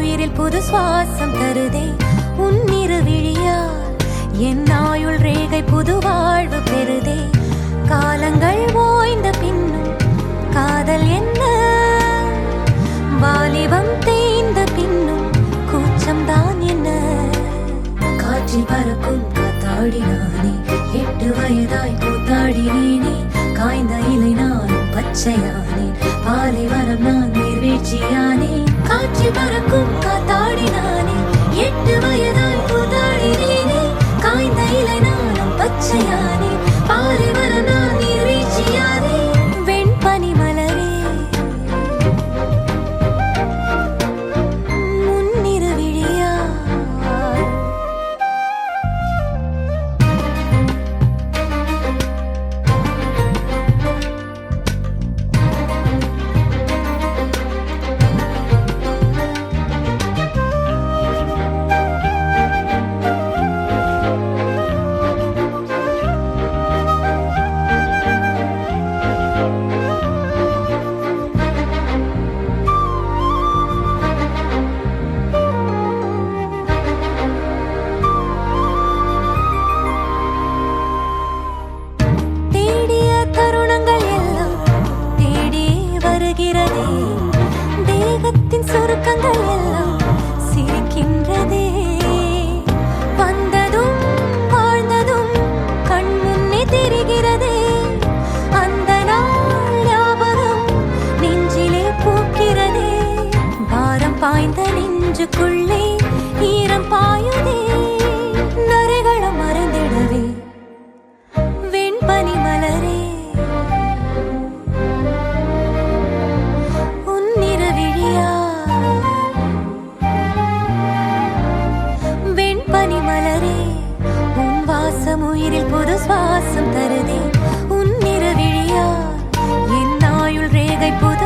உயிரில் புது சுவாசம் தருதே உன்னிரு விழியால் என் ஆயுள் ரேகை புது வாழ்வு பெறுதே. காலங்கள் ஓய்ந்த பின்னும் காதல் என்ன, வாலிபம் தேய்ந்த பின்னும் கூச்சம் தான் என்ன. காற்றில் பறக்கும் காத்தாடினானே 8 வயதாய் கூத்தாடினேனே. காய்ந்த இலை நானும் பச்சையானேன், பாலைவனம் நான் நீர்வீழ்ச்சியானேன். காற்றில் பறக்கும் காத்தாடினானே 8 வயதாய் கூத்தாடினேனே. காய்ந்த இலை நானும் பச்சையானேன், பாலைவனம் நான் நீர்வீழ்ச்சியானேன். வெண்பனி மலரே முன்னிரு விழியா. தேகத்தின் சுருக்கங்கள் எல்லாம் சிரிக்கின்றதே. வந்ததும் வாழ்ந்ததும் கண் முன்னே தெரிகிறதே. அந்த நாள் ஞாபகம் நெஞ்சிலே பூக்கிறதே. பாரம் பாய்ந்த நெஞ்சுக்குள்ளே ஈரம் பாயுதே. நரைகளும் மறந்திடவே வெண்பனி மலரே பனிமலரே. உன் வாசம் உயிரில் புது சுவாசம் தருதே உன்னிரு விழியால் என் ஆயுள் ரேகை புது